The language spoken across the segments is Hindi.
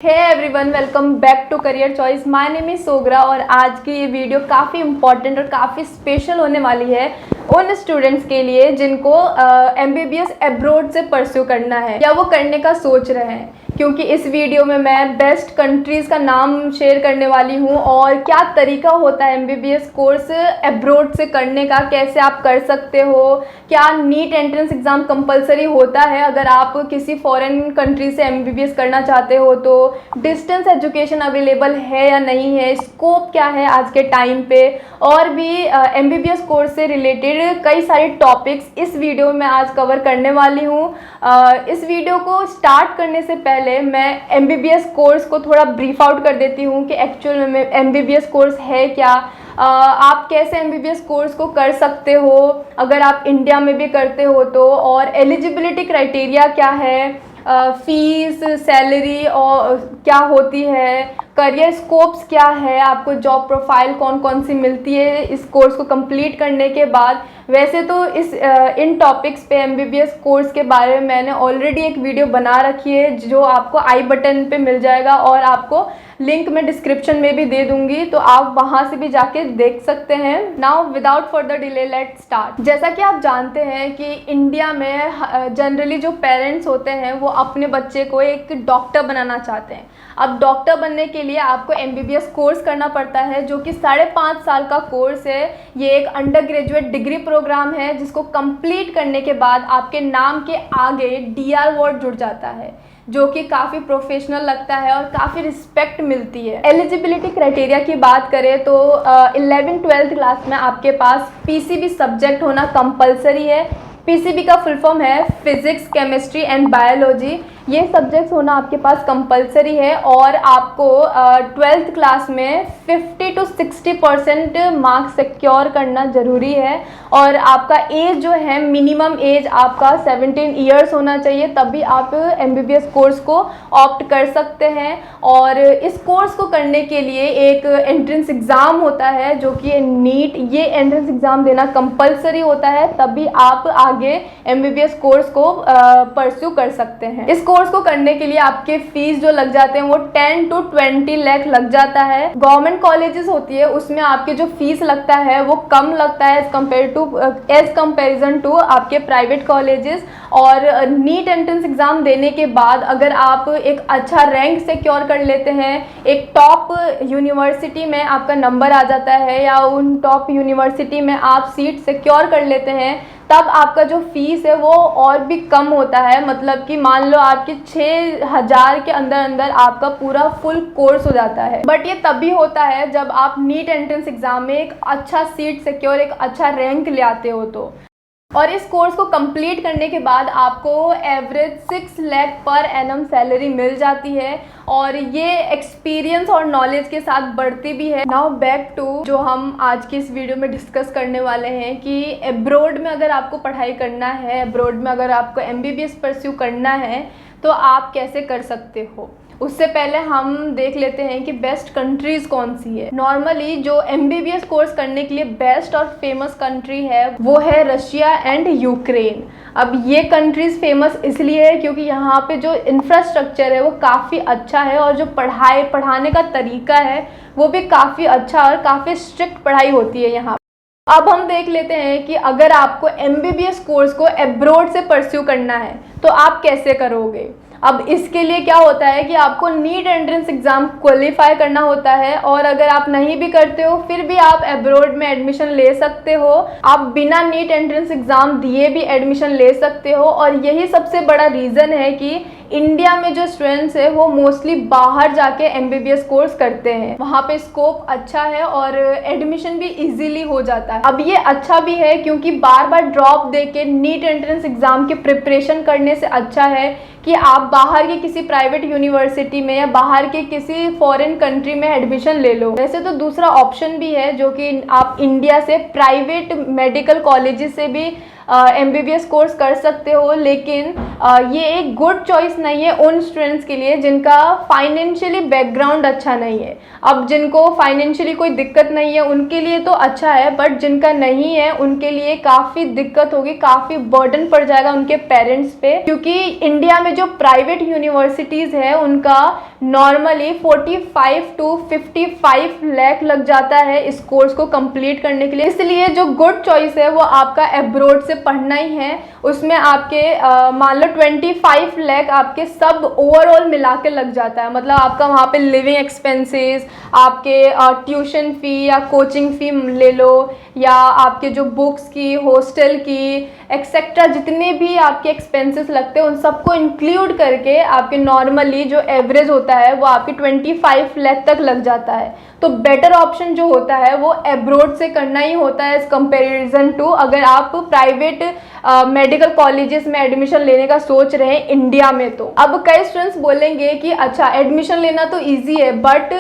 Hey everyone, welcome back to career choice. My name is Sogra और आज की ये वीडियो काफ़ी इंपॉर्टेंट और काफ़ी स्पेशल होने वाली है उन स्टूडेंट्स के लिए जिनको एमबीबीएस अब्रॉड से परस्यू करना है या वो करने का सोच रहे हैं, क्योंकि इस वीडियो में मैं बेस्ट कंट्रीज़ का नाम शेयर करने वाली हूँ और क्या तरीका होता है एमबीबीएस कोर्स अब्रॉड से करने का, कैसे आप कर सकते हो, क्या नीट एंट्रेंस एग्ज़ाम कंपलसरी होता है अगर आप किसी फॉरेन कंट्री से एमबीबीएस करना चाहते हो, तो डिस्टेंस एजुकेशन अवेलेबल है या नहीं है, स्कोप क्या है आज के टाइम पे, और भी एमबीबीएस कोर्स से रिलेटेड कई सारे टॉपिक्स इस वीडियो में आज कवर करने वाली हूँ। इस वीडियो को स्टार्ट करने से पहले मैं एमबीबीएस कोर्स को थोड़ा ब्रीफ आउट कर देती हूँ कि एक्चुअल में एमबीबीएस कोर्स है क्या, आप कैसे एमबीबीएस कोर्स को कर सकते हो अगर आप इंडिया में भी करते हो तो, और एलिजिबिलिटी क्राइटेरिया क्या है, फीस, सैलरी और क्या होती है, करियर स्कोप्स क्या है, आपको जॉब प्रोफाइल कौन कौन सी मिलती है इस कोर्स को कंप्लीट करने के बाद। वैसे तो इन टॉपिक्स पे एमबीबीएस कोर्स के बारे में मैंने ऑलरेडी एक वीडियो बना रखी है जो आपको आई बटन पे मिल जाएगा और आपको लिंक मैं डिस्क्रिप्शन में भी दे दूंगी, तो आप वहां से भी जाके देख सकते हैं। Now without further delay let's start. जैसा कि आप जानते हैं कि इंडिया में जनरली जो पेरेंट्स होते हैं वो अपने बच्चे को एक डॉक्टर बनाना चाहते हैं। अब डॉक्टर बनने के लिए आपको एमबीबीएस कोर्स करना पड़ता है जो कि 5.5 साल का कोर्स है। ये एक अंडर ग्रेजुएट डिग्री प्रोग्राम है जिसको कंप्लीट करने के बाद आपके नाम के आगे डीआर वर्ड जुड़ जाता है, जो कि काफ़ी प्रोफेशनल लगता है और काफ़ी रिस्पेक्ट मिलती है। एलिजिबिलिटी क्राइटेरिया की बात करें तो 11th-12th क्लास में आपके पास पीसीबी सब्जेक्ट होना कंपलसरी है। पीसीबी का फुल फॉर्म है फिजिक्स, केमिस्ट्री एंड बायोलॉजी। ये सब्जेक्ट्स होना आपके पास कंपलसरी है और आपको 12th क्लास में 50 to 60% मार्क्स सिक्योर करना ज़रूरी है, और आपका एज जो है मिनिमम एज आपका 17 ईयर्स होना चाहिए, तभी आप एमबीबीएस कोर्स को ऑप्ट कर सकते हैं। और इस कोर्स को करने के लिए एक एंट्रेंस एग्ज़ाम होता है जो कि नीट, ये एंट्रेंस एग्ज़ाम देना कंपलसरी होता है, तभी आप आगे एमबीबीएस कोर्स को परस्यू कर सकते हैं। इस कोर्स को करने के लिए आपके फीस जो लग जाते हैं वो 10 to 20 लाख लग जाता है। गवर्नमेंट कॉलेजेस होती है उसमें आपके जो फीस लगता है वो कम लगता है एज कंपेरिजन टू आपके प्राइवेट कॉलेजेस। और नीट एंट्रेंस एग्ज़ाम देने के बाद अगर आप एक अच्छा रैंक सिक्योर कर लेते हैं, एक टॉप यूनिवर्सिटी में आपका नंबर आ जाता है या उन टॉप यूनिवर्सिटी में आप सीट सिक्योर कर लेते हैं, तब आपका जो फीस है वो और भी कम होता है। मतलब कि मान लो आपके 6,000 के अंदर अंदर आपका पूरा फुल कोर्स हो जाता है। बट ये तभी होता है जब आप नीट एंट्रेंस एग्ज़ाम में एक अच्छा सीट सिक्योर, एक अच्छा रैंक ले आते हो तो। और इस कोर्स को कंप्लीट करने के बाद आपको average 6 lakh per annum salary मिल जाती है और ये एक्सपीरियंस और नॉलेज के साथ बढ़ती भी है। नाउ बैक टू जो हम आज की इस वीडियो में डिस्कस करने वाले हैं कि अब्रॉड में अगर आपको पढ़ाई करना है, अब्रॉड में अगर आपको एमबीबीएस परस्यू करना है तो आप कैसे कर सकते हो। उससे पहले हम देख लेते हैं कि बेस्ट कंट्रीज़ कौन सी है। नॉर्मली जो एमबीबीएस कोर्स करने के लिए बेस्ट और फेमस कंट्री है वो है रशिया एंड यूक्रेन। अब ये कंट्रीज़ फेमस इसलिए है क्योंकि यहाँ पे जो इंफ्रास्ट्रक्चर है वो काफ़ी अच्छा है और जो पढ़ाने का तरीका है वो भी काफ़ी अच्छा और काफ़ी स्ट्रिक्ट पढ़ाई होती है यहाँ। अब हम देख लेते हैं कि अगर आपको एमबीबीएस कोर्स को अब्रॉड से परस्यू करना है तो आप कैसे करोगे। अब इसके लिए क्या होता है कि आपको नीट एंट्रेंस एग्ज़ाम क्वालिफाई करना होता है, और अगर आप नहीं भी करते हो फिर भी आप अब्रॉड में एडमिशन ले सकते हो। आप बिना नीट एंट्रेंस एग्ज़ाम दिए भी एडमिशन ले सकते हो, और यही सबसे बड़ा रीज़न है कि इंडिया में जो स्टूडेंट्स है वो मोस्टली बाहर जाके एमबीबीएस कोर्स करते हैं। वहाँ पे स्कोप अच्छा है और एडमिशन भी इजीली हो जाता है। अब ये अच्छा भी है क्योंकि बार बार ड्रॉप देके नीट एंट्रेंस एग्ज़ाम की प्रिपरेशन करने से अच्छा है कि आप बाहर के किसी प्राइवेट यूनिवर्सिटी में या बाहर के किसी फॉरेन कंट्री में एडमिशन ले लो। वैसे तो दूसरा ऑप्शन भी है जो कि आप इंडिया से प्राइवेट मेडिकल कॉलेजेस से भी MBBS कोर्स कर सकते हो, लेकिन ये एक गुड चॉइस नहीं है उन स्टूडेंट्स के लिए जिनका फाइनेंशियली बैकग्राउंड अच्छा नहीं है। अब जिनको फाइनेंशियली कोई दिक्कत नहीं है उनके लिए तो अच्छा है, बट जिनका नहीं है उनके लिए काफ़ी दिक्कत होगी, काफ़ी बर्डन पड़ जाएगा उनके पेरेंट्स पे, क्योंकि इंडिया में जो प्राइवेट यूनिवर्सिटीज़ है उनका नॉर्मली 45 to 55 लाख लग जाता है इस कोर्स को कंप्लीट करने के लिए। इसलिए जो गुड चॉइस है वो आपका एब्रोड से पढ़ना ही है। उसमें आपके मान लो 25 लाख आपके सब ओवरऑल मिला के लग जाता है, मतलब आपका वहाँ पे लिविंग एक्सपेंसेस, आपके ट्यूशन फ़ी या कोचिंग फ़ी ले लो, या आपके जो बुक्स की, हॉस्टल की, एक्सेट्रा जितने भी आपके एक्सपेंसेस लगते हैं उन सबको इंक्लूड करके आपके नॉर्मली जो एवरेज होता है वो आपके 25 लाख तक लग जाता है। तो बेटर ऑप्शन जो होता है वो एब्रोड से करना ही होता है एज कंपेरिजन टू अगर आप प्राइवेट मेडिकल कॉलेजेस में एडमिशन लेने का सोच रहे हैं इंडिया में। तो अब कई स्टूडेंट्स बोलेंगे कि अच्छा एडमिशन लेना तो इजी है, बट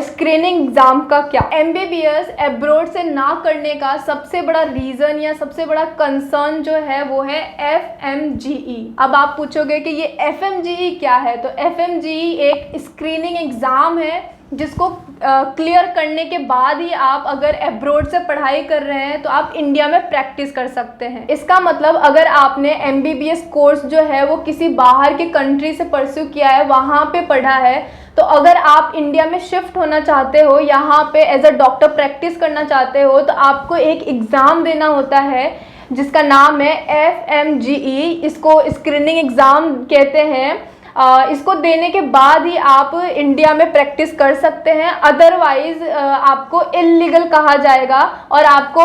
स्क्रीनिंग एग्जाम का क्या? MBBS एब्रोड से ना करने का सबसे बड़ा रीज़न या सबसे बड़ा कंसर्न जो है वो है FMGE। अब आप पूछोगे कि ये FMGE क्या है, तो FMGE एक स्क्रीनिंग एग्ज़ाम है जिसको क्लियर करने के बाद ही आप अगर एब्रोड से पढ़ाई कर रहे हैं तो आप इंडिया में प्रैक्टिस कर सकते हैं। इसका मतलब अगर आपने MBBS कोर्स जो है वो किसी बाहर के कंट्री से परस्यू किया है, वहाँ पे पढ़ा है, तो अगर आप इंडिया में शिफ्ट होना चाहते हो, यहाँ पे एज अ डॉक्टर प्रैक्टिस करना चाहते हो, तो आपको एक एग्ज़ाम देना होता है जिसका नाम है FMGE। इसको स्क्रीनिंग एग्ज़ाम कहते हैं। इसको देने के बाद ही आप इंडिया में प्रैक्टिस कर सकते हैं, अदरवाइज आपको इल्लीगल कहा जाएगा और आपको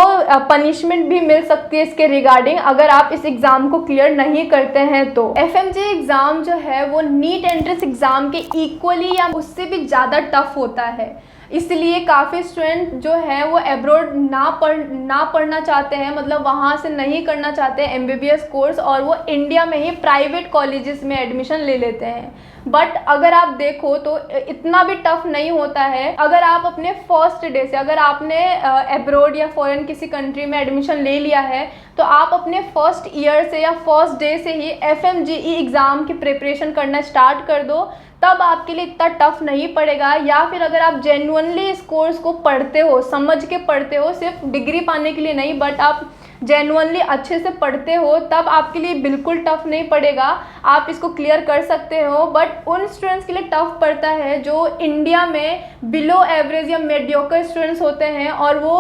पनिशमेंट भी मिल सकती है इसके रिगार्डिंग अगर आप इस एग्ज़ाम को क्लियर नहीं करते हैं। तो FMGE एग्ज़ाम जो है वो नीट एंट्रेंस एग्ज़ाम के इक्वली या उससे भी ज़्यादा टफ होता है, इसलिए काफ़ी स्टूडेंट जो है वो एब्रोड ना पढ़ना चाहते हैं, मतलब वहाँ से नहीं करना चाहते हैं MBBS कोर्स, और वो इंडिया में ही प्राइवेट कॉलेजेस में एडमिशन ले लेते हैं। बट अगर आप देखो तो इतना भी टफ नहीं होता है। अगर आप अपने फर्स्ट डे से, अगर आपने एब्रोड या फॉरेन किसी कंट्री में एडमिशन ले लिया है, तो आप अपने फर्स्ट ईयर से या फर्स्ट डे से ही FMGE एग्ज़ाम की प्रिपरेशन करना स्टार्ट कर दो, तब आपके लिए इतना टफ नहीं पड़ेगा। या फिर अगर आप जेन्युइनली इस कोर्स को पढ़ते हो, समझ के पढ़ते हो, सिर्फ डिग्री पाने के लिए नहीं, बट आप जेन्युइनली अच्छे से पढ़ते हो, तब आपके लिए बिल्कुल टफ नहीं पड़ेगा, आप इसको क्लियर कर सकते हो। बट उन स्टूडेंट्स के लिए टफ पड़ता है जो इंडिया में बिलो एवरेज या मेडियोकर स्टूडेंट्स होते हैं और वो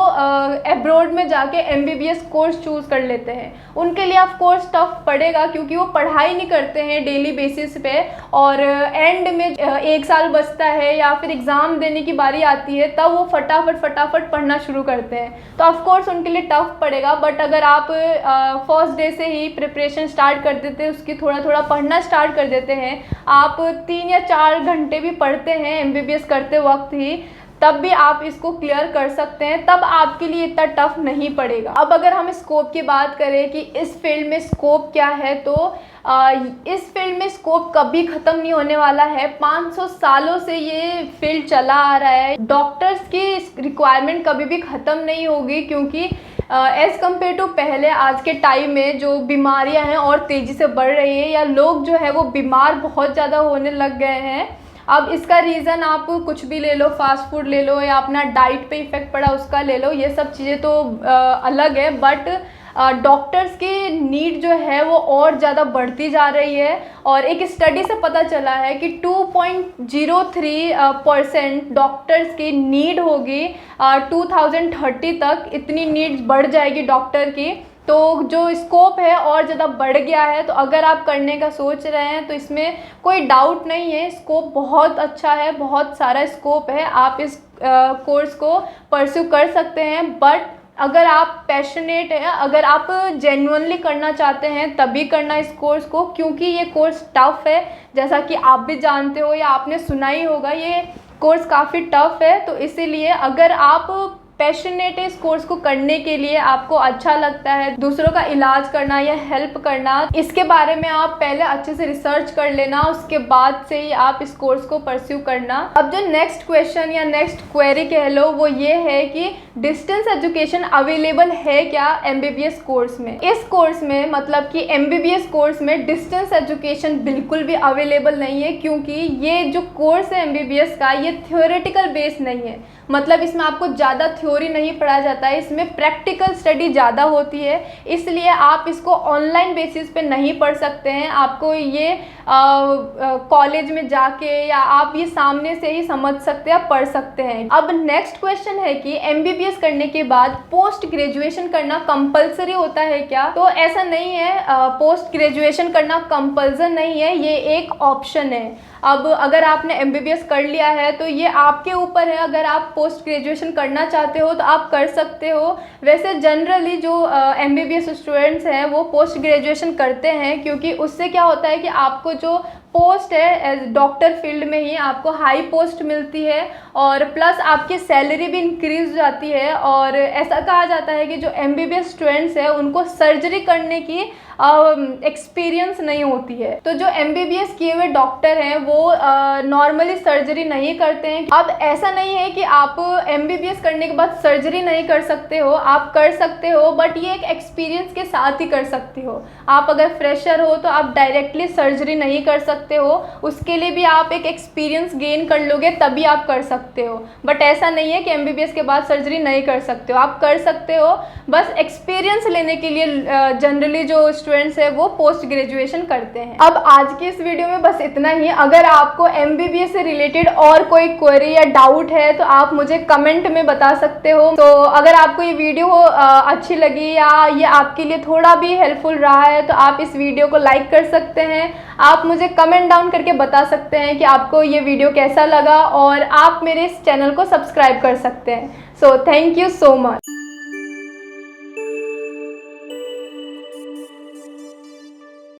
एब्रोड में जाके MBBS कोर्स चूज़ कर लेते हैं। उनके लिए ऑफ कोर्स टफ पड़ेगा क्योंकि वो पढ़ाई नहीं करते हैं डेली बेसिस पे, और एंड में 1 साल बचता है या फिर एग्ज़ाम देने की बारी आती है तब वो फटाफट पढ़ना शुरू करते हैं, तो ऑफ कोर्स उनके लिए टफ पड़ेगा। बट अगर आप फर्स्ट डे से ही प्रिपरेशन स्टार्ट कर देते हैं, उसकी थोड़ा पढ़ना स्टार्ट कर देते हैं, आप 3 या 4 घंटे भी पढ़ते हैं MBBS करते वक्त ही, तब भी आप इसको क्लियर कर सकते हैं, तब आपके लिए इतना टफ नहीं पड़ेगा। अब अगर हम स्कोप की बात करें कि इस फील्ड में स्कोप क्या है, तो इस फील्ड में स्कोप कभी ख़त्म नहीं होने वाला है। 500 सालों से ये फील्ड चला आ रहा है। डॉक्टर्स की रिक्वायरमेंट कभी भी ख़त्म नहीं होगी, क्योंकि एज़ कम्पेयर टू पहले आज के टाइम में जो बीमारियां हैं और तेज़ी से बढ़ रही है, या लोग जो है वो बीमार बहुत ज़्यादा होने लग गए हैं। अब इसका रीज़न आप कुछ भी ले लो, फास्ट फूड ले लो या अपना डाइट पे इफ़ेक्ट पड़ा उसका ले लो, ये सब चीज़ें तो अलग है, बट डॉक्टर्स की नीड जो है वो और ज़्यादा बढ़ती जा रही है। और एक स्टडी से पता चला है कि 2.03% डॉक्टर्स की नीड होगी 2030 तक, इतनी नीड बढ़ जाएगी डॉक्टर की। तो जो स्कोप है और ज़्यादा बढ़ गया है, तो अगर आप करने का सोच रहे हैं तो इसमें कोई डाउट नहीं है, स्कोप बहुत अच्छा है, बहुत सारा स्कोप है, आप इस कोर्स को परस्यू कर सकते हैं। बट अगर आप पैशनेट हैं, अगर आप जेन्युइनली करना चाहते हैं तभी करना इस कोर्स को, क्योंकि ये कोर्स टफ़ है, जैसा कि आप भी जानते हो या आपने सुना ही होगा, ये कोर्स काफ़ी टफ़ है। तो इसीलिए अगर आप पैशनेट है इस कोर्स को करने के लिए, आपको अच्छा लगता है दूसरों का इलाज करना या हेल्प करना, इसके बारे में आप पहले अच्छे से रिसर्च कर लेना, उसके बाद से ही आप इस कोर्स को परस्यू करना। अब जो नेक्स्ट क्वेश्चन या नेक्स्ट क्वेरी कह लो वो ये है कि डिस्टेंस एजुकेशन अवेलेबल है क्या एमबीबीएस कोर्स में। इस कोर्स में मतलब कि एमबीबीएस कोर्स में डिस्टेंस एजुकेशन बिल्कुल भी अवेलेबल नहीं है, क्योंकि ये जो कोर्स है एमबीबीएस का ये थ्योरेटिकल बेस नहीं है। मतलब इसमें आपको ज़्यादा थ्योरी नहीं पढ़ाया जाता है, इसमें प्रैक्टिकल स्टडी ज़्यादा होती है, इसलिए आप इसको ऑनलाइन बेसिस पे नहीं पढ़ सकते हैं। आपको ये कॉलेज में जाके या आप ये सामने से ही समझ सकते हैं, पढ़ सकते हैं। अब नेक्स्ट क्वेश्चन है कि एमबीबीएस करने के बाद पोस्ट ग्रेजुएशन करना कंपलसरी होता है क्या। तो ऐसा नहीं है, पोस्ट ग्रेजुएशन करना कंपल्सन नहीं है, ये एक ऑप्शन है। अब अगर आपने एमबीबीएस कर लिया है तो ये आपके ऊपर है, अगर आप पोस्ट ग्रेजुएशन करना चाहते हो तो आप कर सकते हो। वैसे जनरली जो एमबीबीएस स्टूडेंट्स हैं वो पोस्ट ग्रेजुएशन करते हैं, क्योंकि उससे क्या होता है कि आपको जो पोस्ट है एज डॉक्टर फील्ड में ही आपको हाई पोस्ट मिलती है और प्लस आपकी सैलरी भी इंक्रीज हो जाती है। और ऐसा कहा जाता है कि जो एमबीबीएस स्टूडेंट्स हैं उनको सर्जरी करने की एक्सपीरियंस नहीं होती है। तो जो एमबीबीएस किए हुए डॉक्टर हैं वो नॉर्मली सर्जरी नहीं करते हैं। अब ऐसा नहीं है कि आप एमबीबीएस करने के बाद सर्जरी नहीं कर सकते हो, आप कर सकते हो, बट ये एक एक्सपीरियंस के साथ ही कर सकते हो। आप अगर फ्रेशर हो तो आप डायरेक्टली सर्जरी नहीं कर सकते हो, उसके लिए भी आप एक एक्सपीरियंस गेन कर लोगे तभी आप कर सकते हो। बट ऐसा नहीं है कि एमबीबीएस के बाद सर्जरी नहीं कर सकते हो, आप कर सकते हो, बस एक्सपीरियंस लेने के लिए जनरली जो स्टूडेंट्स है वो पोस्ट ग्रेजुएशन करते हैं। अब आज की इस वीडियो में बस इतना ही। अगर आपको एमबीबीएस से रिलेटेड और कोई क्वेरी या डाउट है तो आप मुझे कमेंट में बता सकते हो। तो अगर आपको ये वीडियो अच्छी लगी या ये आपके लिए थोड़ा भी हेल्पफुल रहा है तो आप इस वीडियो को लाइक कर सकते हैं। आप मुझे कमेंट डाउन करके बता सकते हैं कि आपको ये वीडियो कैसा लगा, और आप मेरे इस चैनल को सब्सक्राइब कर सकते हैं। So thank you so much.